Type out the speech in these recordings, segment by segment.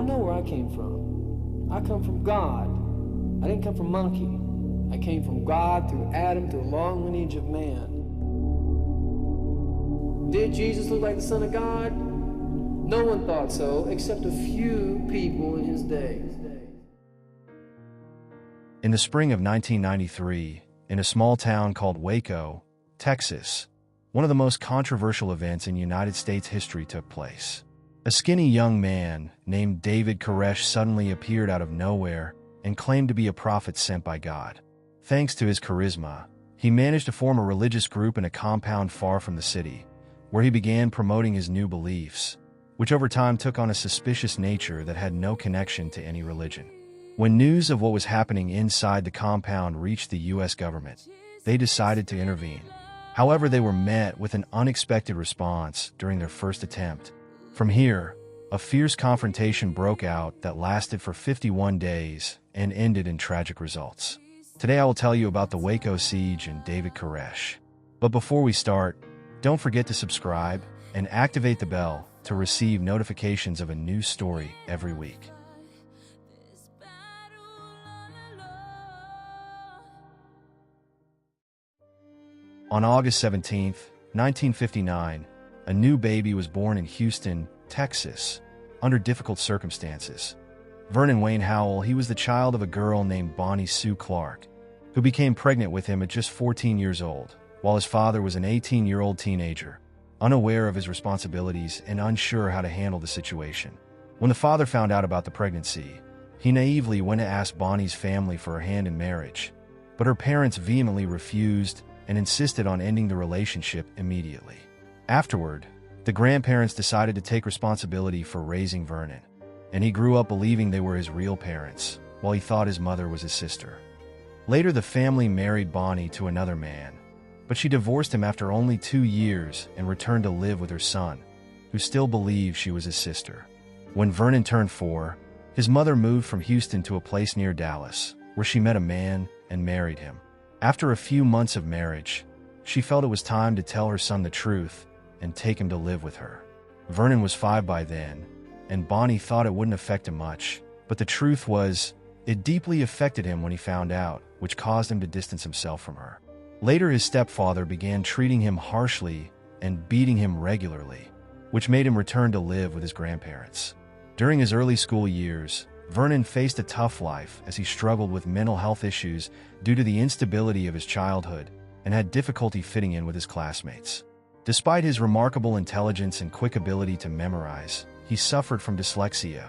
I know where I came from. I come from God. I didn't come from monkey. I came from God through Adam through a long lineage of man. Did Jesus look like the Son of God? No one thought so, except a few people in his day. In the spring of 1993, in a small town called Waco, Texas, one of the most controversial events in United States history took place. A skinny young man named David Koresh suddenly appeared out of nowhere and claimed to be a prophet sent by God. Thanks to his charisma, he managed to form a religious group in a compound far from the city, where he began promoting his new beliefs, which over time took on a suspicious nature that had no connection to any religion. When news of what was happening inside the compound reached the U.S. government, they decided to intervene. However, they were met with an unexpected response during their first attempt. From here, a fierce confrontation broke out that lasted for 51 days and ended in tragic results. Today I will tell you about the Waco siege and David Koresh. But before we start, don't forget to subscribe and activate the bell to receive notifications of a new story every week. On August 17, 1959, a new baby was born in Houston, Texas, under difficult circumstances. Vernon Wayne Howell, he was the child of a girl named Bonnie Sue Clark, who became pregnant with him at just 14 years old, while his father was an 18-year-old teenager, unaware of his responsibilities and unsure how to handle the situation. When the father found out about the pregnancy, he naively went to ask Bonnie's family for a hand in marriage, but her parents vehemently refused and insisted on ending the relationship immediately. Afterward, the grandparents decided to take responsibility for raising Vernon, and he grew up believing they were his real parents, while he thought his mother was his sister. Later, the family married Bonnie to another man, but she divorced him after only 2 years and returned to live with her son, who still believed she was his sister. When Vernon turned 4, his mother moved from Houston to a place near Dallas, where she met a man and married him. After a few months of marriage, she felt it was time to tell her son the truth and take him to live with her. Vernon was 5 by then, and Bonnie thought it wouldn't affect him much, but the truth was, it deeply affected him when he found out, which caused him to distance himself from her. Later, his stepfather began treating him harshly and beating him regularly, which made him return to live with his grandparents. During his early school years, Vernon faced a tough life as he struggled with mental health issues due to the instability of his childhood and had difficulty fitting in with his classmates. Despite his remarkable intelligence and quick ability to memorize, he suffered from dyslexia,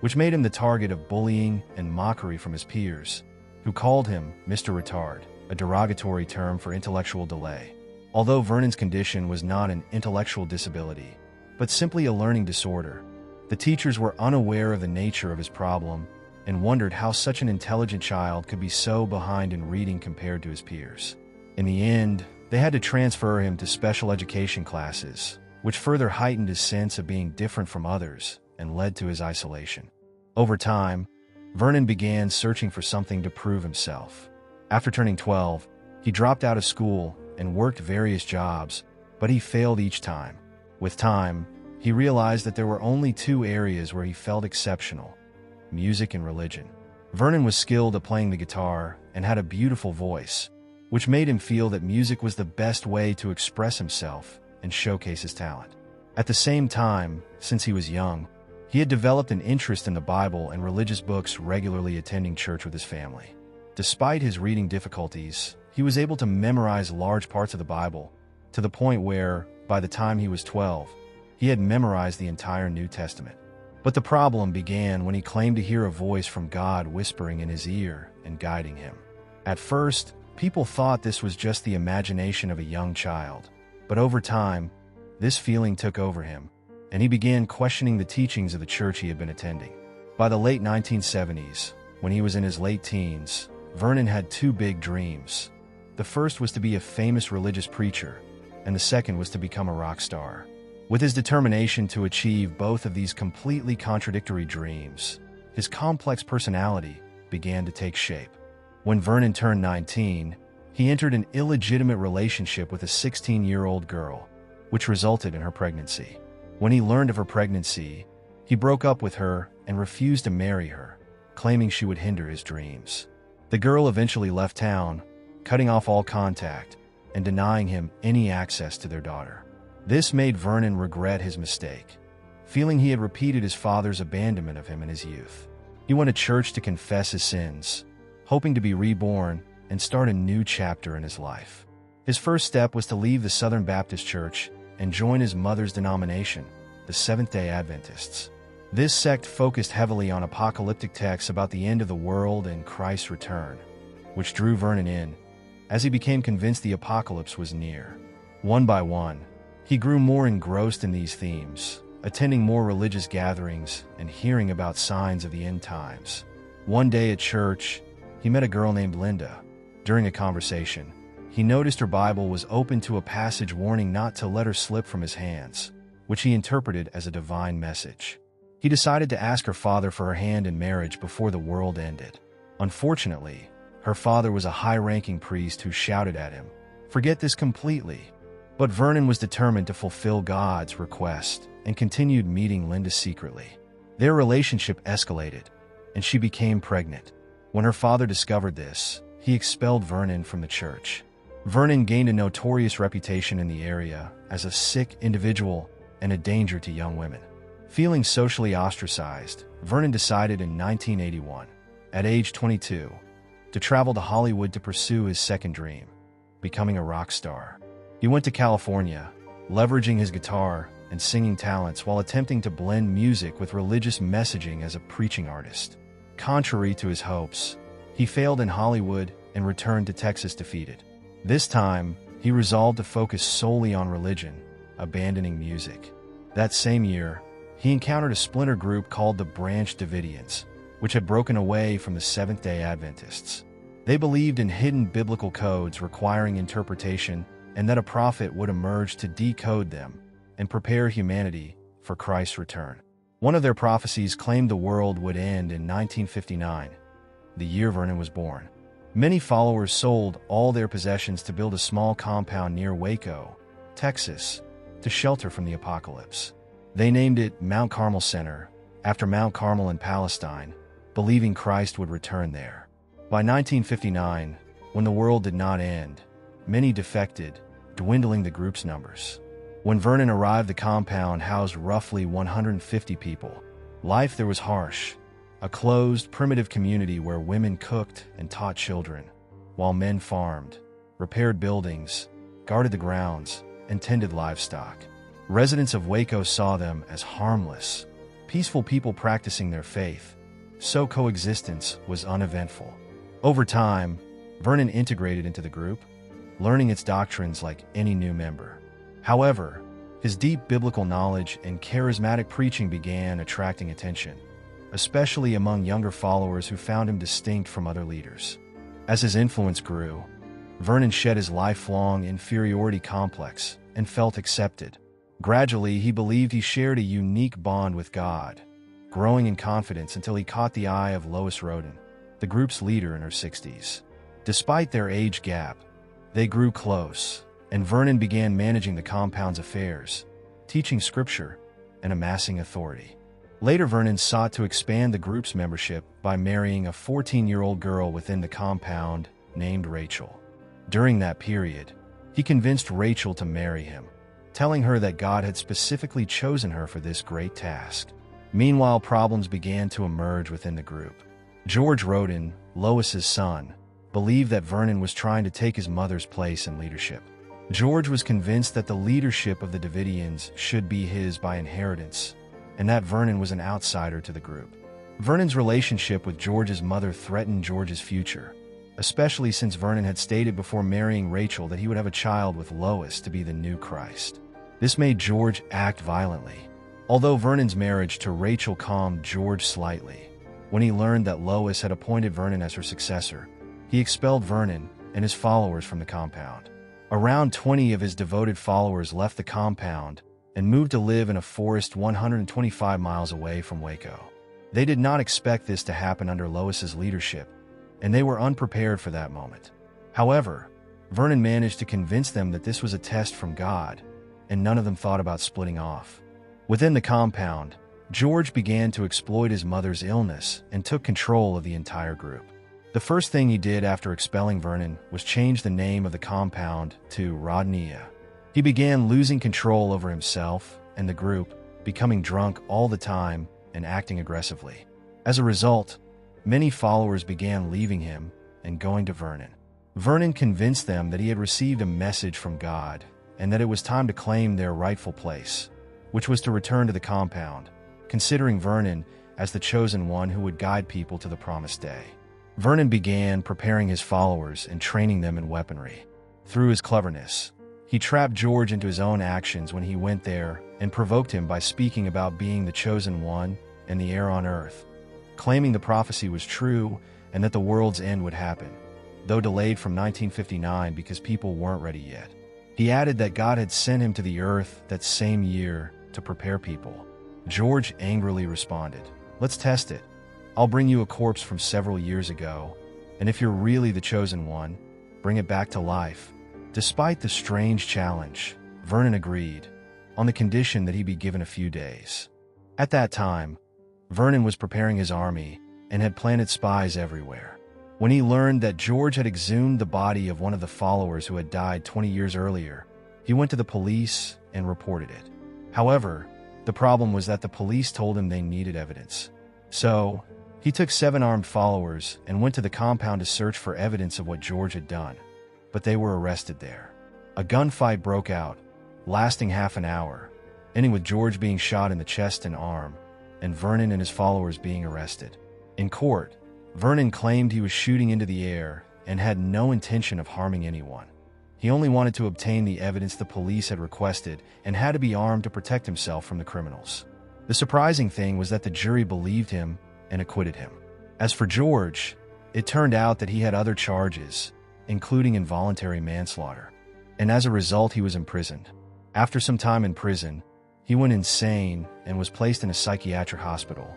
which made him the target of bullying and mockery from his peers, who called him Mr. Retard, a derogatory term for intellectual delay. Although Vernon's condition was not an intellectual disability, but simply a learning disorder, the teachers were unaware of the nature of his problem and wondered how such an intelligent child could be so behind in reading compared to his peers. In the end, they had to transfer him to special education classes, which further heightened his sense of being different from others and led to his isolation. Over time, Vernon began searching for something to prove himself. After turning 12, he dropped out of school and worked various jobs, but he failed each time. With time, he realized that there were only 2 areas where he felt exceptional: music and religion. Vernon was skilled at playing the guitar and had a beautiful voice, which made him feel that music was the best way to express himself and showcase his talent. At the same time, since he was young, he had developed an interest in the Bible and religious books, regularly attending church with his family. Despite his reading difficulties, he was able to memorize large parts of the Bible, to the point where, by the time he was 12, he had memorized the entire New Testament. But the problem began when he claimed to hear a voice from God whispering in his ear and guiding him. At first, people thought this was just the imagination of a young child, but over time, this feeling took over him, and he began questioning the teachings of the church he had been attending. By the late 1970s, when he was in his late teens, Vernon had 2 big dreams. The first was to be a famous religious preacher, and the second was to become a rock star. With his determination to achieve both of these completely contradictory dreams, his complex personality began to take shape. When Vernon turned 19, he entered an illegitimate relationship with a 16-year-old girl, which resulted in her pregnancy. When he learned of her pregnancy, He broke up with her and refused to marry her, claiming she would hinder his dreams. The girl eventually left town, cutting off all contact and denying him any access to their daughter. This made Vernon regret his mistake, feeling he had repeated his father's abandonment of him in his youth. He went to church to confess his sins, hoping to be reborn and start a new chapter in his life. His first step was to leave the Southern Baptist Church and join his mother's denomination, the Seventh-day Adventists. This sect focused heavily on apocalyptic texts about the end of the world and Christ's return, which drew Vernon in, as he became convinced the apocalypse was near. One by one, he grew more engrossed in these themes, attending more religious gatherings and hearing about signs of the end times. One day at church, he met a girl named Linda. During a conversation, he noticed her Bible was open to a passage warning not to let her slip from his hands, which he interpreted as a divine message. He decided to ask her father for her hand in marriage before the world ended. Unfortunately, her father was a high-ranking priest who shouted at him, "Forget this completely." But Vernon was determined to fulfill God's request and continued meeting Linda secretly. Their relationship escalated, and she became pregnant. When her father discovered this, he expelled Vernon from the church. Vernon gained a notorious reputation in the area as a sick individual and a danger to young women. Feeling socially ostracized, Vernon decided in 1981, at age 22, to travel to Hollywood to pursue his second dream, becoming a rock star. He went to California, leveraging his guitar and singing talents while attempting to blend music with religious messaging as a preaching artist. Contrary to his hopes, he failed in Hollywood and returned to Texas defeated. This time, he resolved to focus solely on religion, abandoning music. That same year, he encountered a splinter group called the Branch Davidians, which had broken away from the Seventh-day Adventists. They believed in hidden biblical codes requiring interpretation and that a prophet would emerge to decode them and prepare humanity for Christ's return. One of their prophecies claimed the world would end in 1959, the year Vernon was born. Many followers sold all their possessions to build a small compound near Waco, Texas, to shelter from the apocalypse. They named it Mount Carmel Center, after Mount Carmel in Palestine, believing Christ would return there. By 1959, when the world did not end, many defected, dwindling the group's numbers. When Vernon arrived, the compound housed roughly 150 people. Life there was harsh, a closed, primitive community where women cooked and taught children, while men farmed, repaired buildings, guarded the grounds, and tended livestock. Residents of Waco saw them as harmless, peaceful people practicing their faith, so coexistence was uneventful. Over time, Vernon integrated into the group, learning its doctrines like any new member. However, his deep biblical knowledge and charismatic preaching began attracting attention, especially among younger followers who found him distinct from other leaders. As his influence grew, Vernon shed his lifelong inferiority complex and felt accepted. Gradually, he believed he shared a unique bond with God, growing in confidence until he caught the eye of Lois Roden, the group's leader in her 60s. Despite their age gap, they grew close, and Vernon began managing the compound's affairs, teaching scripture, and amassing authority. Later, Vernon sought to expand the group's membership by marrying a 14-year-old girl within the compound named Rachel. During that period, he convinced Rachel to marry him, telling her that God had specifically chosen her for this great task. Meanwhile, problems began to emerge within the group. George Roden, Lois's son, believed that Vernon was trying to take his mother's place in leadership. George was convinced that the leadership of the Davidians should be his by inheritance, and that Vernon was an outsider to the group. Vernon's relationship with George's mother threatened George's future, especially since Vernon had stated before marrying Rachel that he would have a child with Lois to be the new Christ. This made George act violently. Although Vernon's marriage to Rachel calmed George slightly, when he learned that Lois had appointed Vernon as her successor, he expelled Vernon and his followers from the compound. Around 20 of his devoted followers left the compound and moved to live in a forest 125 miles away from Waco. They did not expect this to happen under Lois's leadership, and they were unprepared for that moment. However, Vernon managed to convince them that this was a test from God, and none of them thought about splitting off. Within the compound, George began to exploit his mother's illness and took control of the entire group. The first thing he did after expelling Vernon was change the name of the compound to Rodneyia. He began losing control over himself and the group, becoming drunk all the time and acting aggressively. As a result, many followers began leaving him and going to Vernon. Vernon convinced them that he had received a message from God and that it was time to claim their rightful place, which was to return to the compound, considering Vernon as the chosen one who would guide people to the promised day. Vernon began preparing his followers and training them in weaponry. Through his cleverness, he trapped George into his own actions when he went there and provoked him by speaking about being the chosen one and the heir on earth, claiming the prophecy was true and that the world's end would happen, though delayed from 1959 because people weren't ready yet. He added that God had sent him to the earth that same year to prepare people. George angrily responded, "Let's test it. I'll bring you a corpse from several years ago, and if you're really the chosen one, bring it back to life." Despite the strange challenge, Vernon agreed, on the condition that he be given a few days. At that time, Vernon was preparing his army and had planted spies everywhere. When he learned that George had exhumed the body of one of the followers who had died 20 years earlier, he went to the police and reported it. However, the problem was that the police told him they needed evidence. So, he took 7 armed followers and went to the compound to search for evidence of what George had done, but they were arrested there. A gunfight broke out, lasting half an hour, ending with George being shot in the chest and arm, and Vernon and his followers being arrested. In court, Vernon claimed he was shooting into the air and had no intention of harming anyone. He only wanted to obtain the evidence the police had requested and had to be armed to protect himself from the criminals. The surprising thing was that the jury believed him and acquitted him. As for George, it turned out that he had other charges, including involuntary manslaughter, and as a result he was imprisoned. After some time in prison, he went insane and was placed in a psychiatric hospital.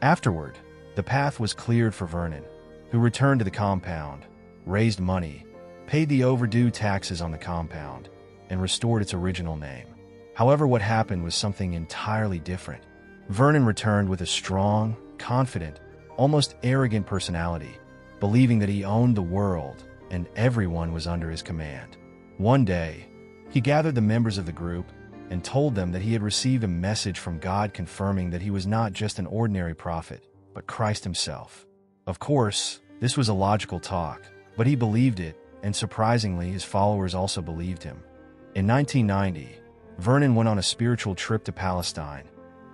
Afterward, the path was cleared for Vernon, who returned to the compound, raised money, paid the overdue taxes on the compound, and restored its original name. However, what happened was something entirely different. Vernon returned with a strong, confident, almost arrogant personality, believing that he owned the world and everyone was under his command. One day, he gathered the members of the group and told them that he had received a message from God confirming that he was not just an ordinary prophet, but Christ himself. Of course, this was a logical talk, but he believed it, and surprisingly, his followers also believed him. In 1990, Vernon went on a spiritual trip to Palestine,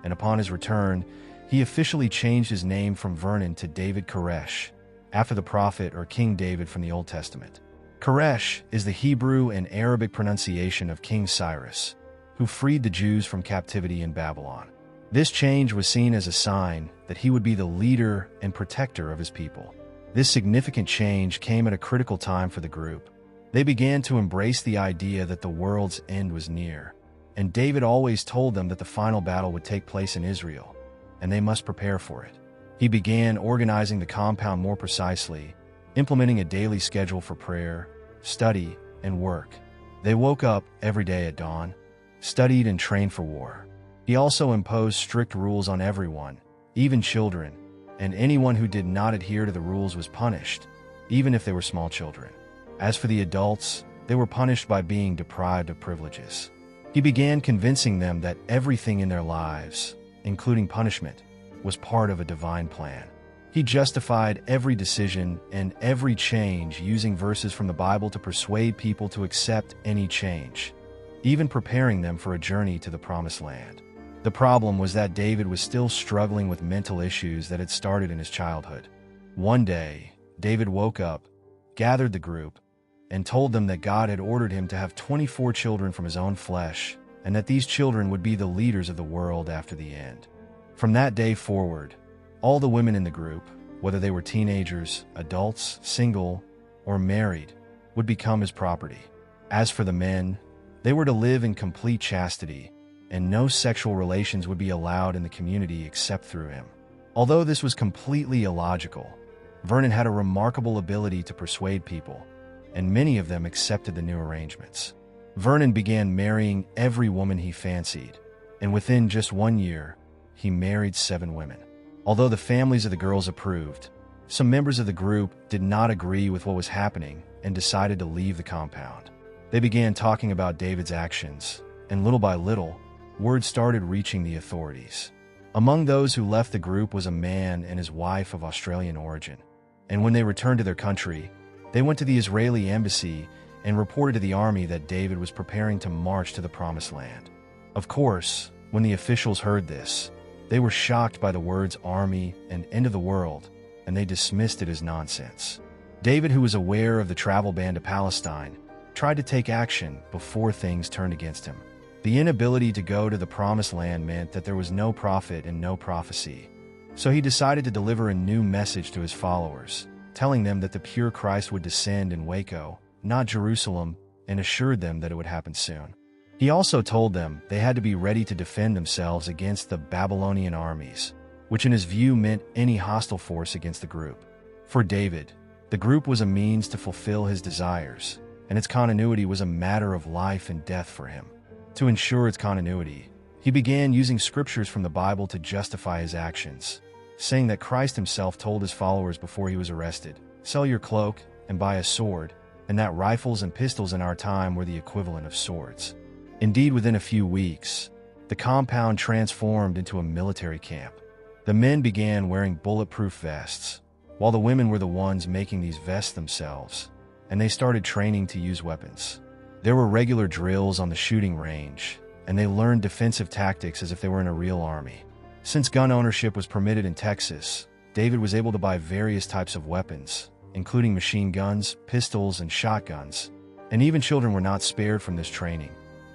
and upon his return, he officially changed his name from Vernon to David Koresh, after the prophet or King David from the Old Testament. Koresh is the Hebrew and Arabic pronunciation of King Cyrus, who freed the Jews from captivity in Babylon. This change was seen as a sign that he would be the leader and protector of his people. This significant change came at a critical time for the group. They began to embrace the idea that the world's end was near, and David always told them that the final battle would take place in Israel, and they must prepare for it. He began organizing the compound more precisely, implementing a daily schedule for prayer, study, and work. They woke up every day at dawn, studied and trained for war. He also imposed strict rules on everyone, even children, and anyone who did not adhere to the rules was punished, even if they were small children. As for the adults, they were punished by being deprived of privileges. He began convincing them that everything in their lives, including punishment, was part of a divine plan. He justified every decision and every change using verses from the Bible to persuade people to accept any change, even preparing them for a journey to the Promised Land. The problem was that David was still struggling with mental issues that had started in his childhood. One day, David woke up, gathered the group, and told them that God had ordered him to have 24 children from his own flesh, and that these children would be the leaders of the world after the end. From that day forward, all the women in the group, whether they were teenagers, adults, single, or married, would become his property. As for the men, they were to live in complete chastity, and no sexual relations would be allowed in the community except through him. Although this was completely illogical, Vernon had a remarkable ability to persuade people, and many of them accepted the new arrangements. Vernon began marrying every woman he fancied, and within just 1 year, he married 7 women. Although the families of the girls approved, some members of the group did not agree with what was happening and decided to leave the compound. They began talking about David's actions, and little by little, word started reaching the authorities. Among those who left the group was a man and his wife of Australian origin. And when they returned to their country, they went to the Israeli embassy and reported to the army that David was preparing to march to the Promised Land. Of course, when the officials heard this, they were shocked by the words army and end of the world, and they dismissed it as nonsense. David, who was aware of the travel ban to Palestine, tried to take action before things turned against him. The inability to go to the Promised Land meant that there was no prophet and no prophecy. So he decided to deliver a new message to his followers, telling them that the pure Christ would descend in Waco, not Jerusalem, and assured them that it would happen soon. He also told them they had to be ready to defend themselves against the Babylonian armies, which in his view meant any hostile force against the group. For David, the group was a means to fulfill his desires, and its continuity was a matter of life and death for him. To ensure its continuity, he began using scriptures from the Bible to justify his actions, saying that Christ himself told his followers before he was arrested, "Sell your cloak and buy a sword," and that rifles and pistols in our time were the equivalent of swords. Indeed, within a few weeks, the compound transformed into a military camp. The men began wearing bulletproof vests, while the women were the ones making these vests themselves, and they started training to use weapons. There were regular drills on the shooting range, and they learned defensive tactics as if they were in a real army. Since gun ownership was permitted in Texas, David was able to buy various types of weapons, including machine guns, pistols, and shotguns, and even children were not spared from this training,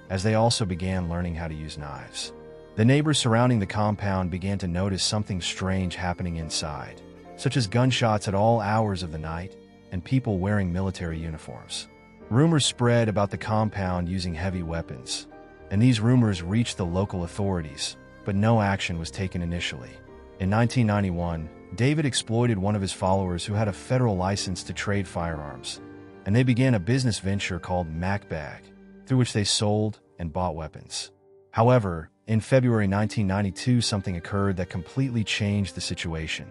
as they also began learning how to use knives. The neighbors surrounding the compound began to notice something strange happening inside, such as gunshots at all hours of the night and people wearing military uniforms. Rumors spread about the compound using heavy weapons, and these rumors reached the local authorities, but no action was taken initially. In 1991, David exploited one of his followers who had a federal license to trade firearms, and they began a business venture called MacBag, through which they sold and bought weapons. However, in February 1992, something occurred that completely changed the situation.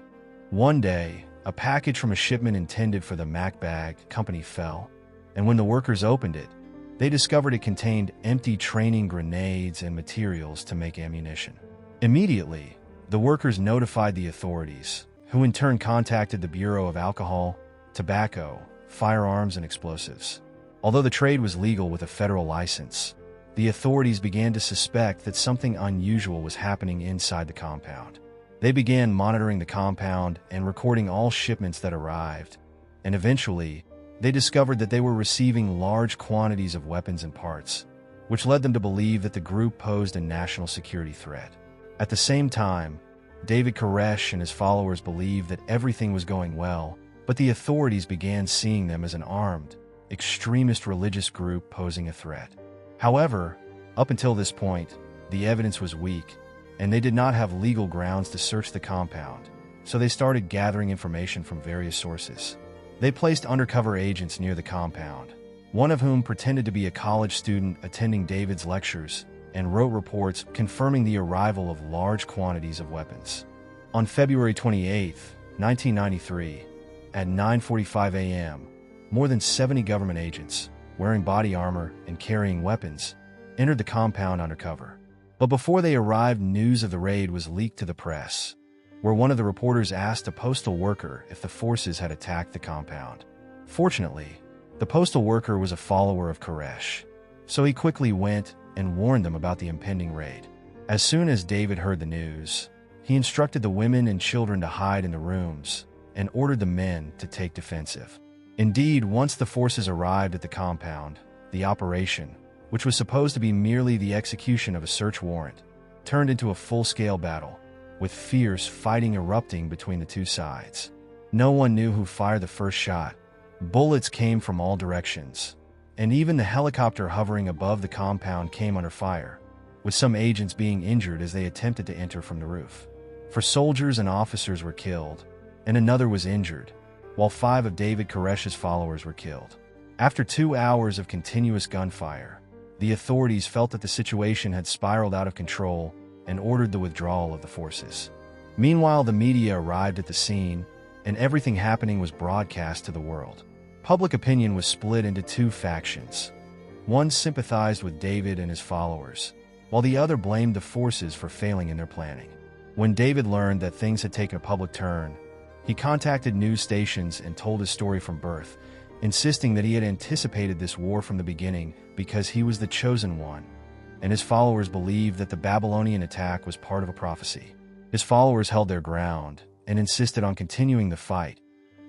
One day, a package from a shipment intended for the MacBag company fell, and when the workers opened it, they discovered it contained empty training grenades and materials to make ammunition. Immediately, the workers notified the authorities, who in turn contacted the Bureau of Alcohol, Tobacco, Firearms, and Explosives. Although the trade was legal with a federal license, the authorities began to suspect that something unusual was happening inside the compound. They began monitoring the compound and recording all shipments that arrived, and eventually, they discovered that they were receiving large quantities of weapons and parts, which led them to believe that the group posed a national security threat. At the same time, David Koresh and his followers believed that everything was going well, but the authorities began seeing them as an armed, extremist religious group posing a threat. However, up until this point, the evidence was weak, and they did not have legal grounds to search the compound, so they started gathering information from various sources. They placed undercover agents near the compound, one of whom pretended to be a college student attending David's lectures and wrote reports confirming the arrival of large quantities of weapons. On February 28, 1993, at 9:45 a.m., more than 70 government agents, wearing body armor and carrying weapons, entered the compound undercover. But before they arrived, news of the raid was leaked to the press, where one of the reporters asked a postal worker if the forces had attacked the compound. Fortunately, the postal worker was a follower of Koresh, so he quickly went and warned them about the impending raid. As soon as David heard the news, he instructed the women and children to hide in the rooms and ordered the men to take defensive. Indeed, once the forces arrived at the compound, the operation, which was supposed to be merely the execution of a search warrant, turned into a full-scale battle, with fierce fighting erupting between the two sides. No one knew who fired the first shot. Bullets came from all directions, and even the helicopter hovering above the compound came under fire, with some agents being injured as they attempted to enter from the roof. 4 soldiers and officers were killed, and another was injured, while 5 of David Koresh's followers were killed. After 2 hours of continuous gunfire, the authorities felt that the situation had spiraled out of control and ordered the withdrawal of the forces. Meanwhile, the media arrived at the scene, and everything happening was broadcast to the world. Public opinion was split into two factions. One sympathized with David and his followers, while the other blamed the forces for failing in their planning. When David learned that things had taken a public turn, he contacted news stations and told his story from birth, insisting that he had anticipated this war from the beginning because he was the chosen one, and his followers believed that the Babylonian attack was part of a prophecy. His followers held their ground and insisted on continuing the fight,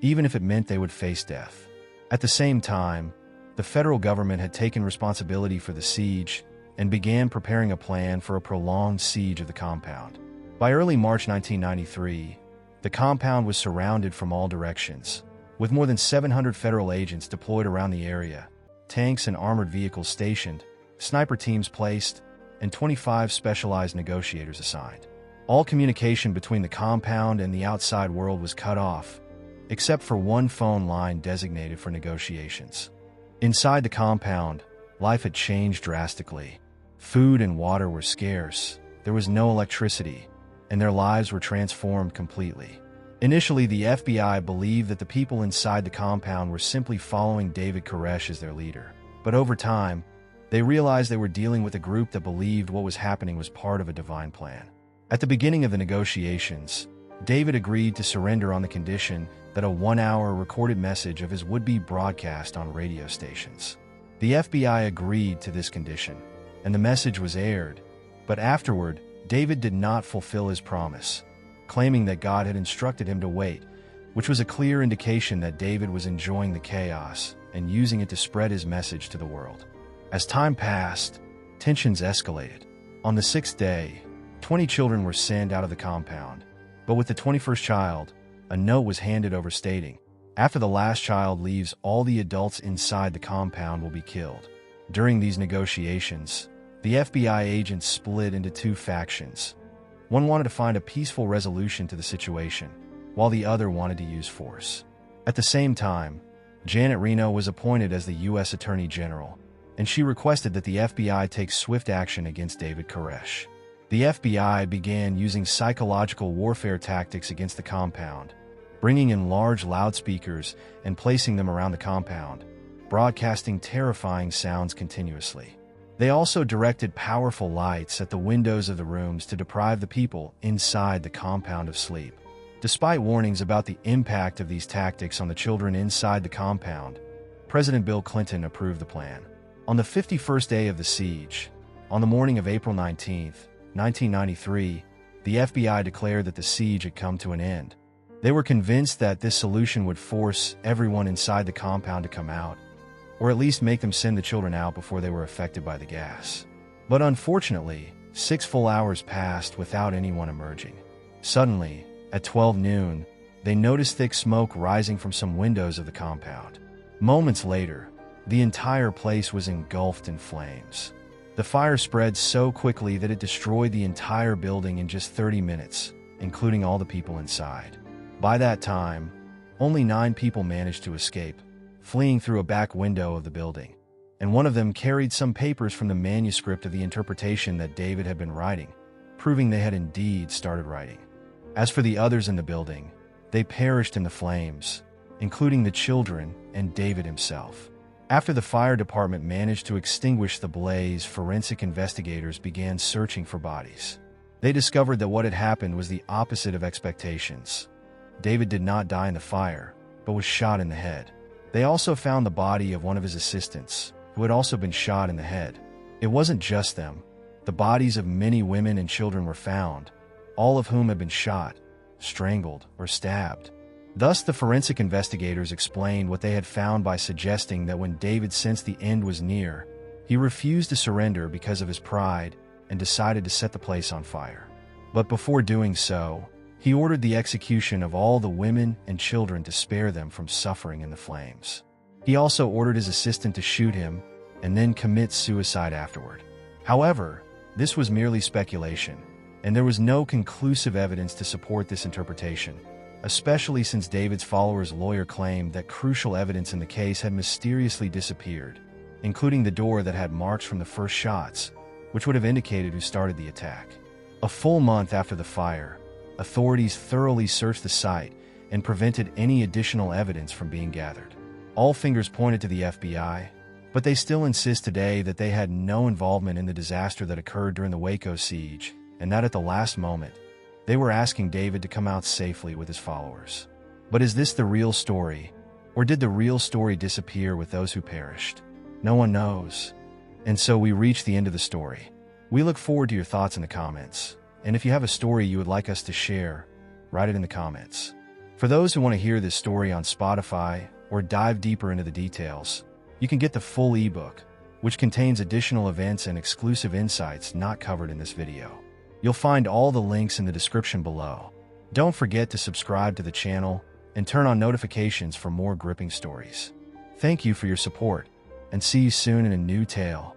even if it meant they would face death. At the same time, the federal government had taken responsibility for the siege and began preparing a plan for a prolonged siege of the compound. By early March 1993, the compound was surrounded from all directions, with more than 700 federal agents deployed around the area, tanks and armored vehicles stationed, sniper teams placed, and 25 specialized negotiators assigned. All communication between the compound and the outside world was cut off, except for one phone line designated for negotiations. Inside the compound, life had changed drastically. Food and water were scarce, there was no electricity, and their lives were transformed completely. Initially, the FBI believed that the people inside the compound were simply following David Koresh as their leader. But over time, they realized they were dealing with a group that believed what was happening was part of a divine plan. At the beginning of the negotiations, David agreed to surrender on the condition that a 1-hour recorded message of his would be broadcast on radio stations. The FBI agreed to this condition, and the message was aired, but afterward, David did not fulfill his promise, claiming that God had instructed him to wait, which was a clear indication that David was enjoying the chaos and using it to spread his message to the world. As time passed, tensions escalated. On the 6th day, 20 children were sent out of the compound, but with the 21st child, a note was handed over stating, "After the last child leaves, all the adults inside the compound will be killed." During these negotiations, the FBI agents split into two factions. One wanted to find a peaceful resolution to the situation, while the other wanted to use force. At the same time, Janet Reno was appointed as the U.S. Attorney General, and she requested that the FBI take swift action against David Koresh. The FBI began using psychological warfare tactics against the compound, bringing in large loudspeakers and placing them around the compound, broadcasting terrifying sounds continuously. They also directed powerful lights at the windows of the rooms to deprive the people inside the compound of sleep. Despite warnings about the impact of these tactics on the children inside the compound, President Bill Clinton approved the plan. On the 51st day of the siege, on the morning of April 19th, 1993, the FBI declared that the siege had come to an end. They were convinced that this solution would force everyone inside the compound to come out, or at least make them send the children out before they were affected by the gas. But unfortunately, 6 full hours passed without anyone emerging. Suddenly, at 12 noon, they noticed thick smoke rising from some windows of the compound. Moments later, the entire place was engulfed in flames. The fire spread so quickly that it destroyed the entire building in just 30 minutes, including all the people inside. By that time, only 9 people managed to escape, fleeing through a back window of the building, and one of them carried some papers from the manuscript of the interpretation that David had been writing, proving they had indeed started writing. As for the others in the building, they perished in the flames, including the children and David himself. After the fire department managed to extinguish the blaze, forensic investigators began searching for bodies. They discovered that what had happened was the opposite of expectations. David did not die in the fire, but was shot in the head. They also found the body of one of his assistants, who had also been shot in the head. It wasn't just them. The bodies of many women and children were found, all of whom had been shot, strangled, or stabbed. Thus, the forensic investigators explained what they had found by suggesting that when David sensed the end was near, he refused to surrender because of his pride and decided to set the place on fire. But before doing so, he ordered the execution of all the women and children to spare them from suffering in the flames. He also ordered his assistant to shoot him and then commit suicide afterward. However, this was merely speculation, and there was no conclusive evidence to support this interpretation, especially since David's followers' lawyer claimed that crucial evidence in the case had mysteriously disappeared, including the door that had marks from the first shots, which would have indicated who started the attack. A full month after the fire, authorities thoroughly searched the site and prevented any additional evidence from being gathered. All fingers pointed to the FBI, but they still insist today that they had no involvement in the disaster that occurred during the Waco siege, and that at the last moment, they were asking David to come out safely with his followers. But is this the real story, or did the real story disappear with those who perished? No one knows. And so we reach the end of the story. We look forward to your thoughts in the comments, and if you have a story you would like us to share, write it in the comments. For those who want to hear this story on Spotify or dive deeper into the details, you can get the full ebook, which contains additional events and exclusive insights not covered in this video. You'll find all the links in the description below. Don't forget to subscribe to the channel and turn on notifications for more gripping stories. Thank you for your support, and see you soon in a new tale.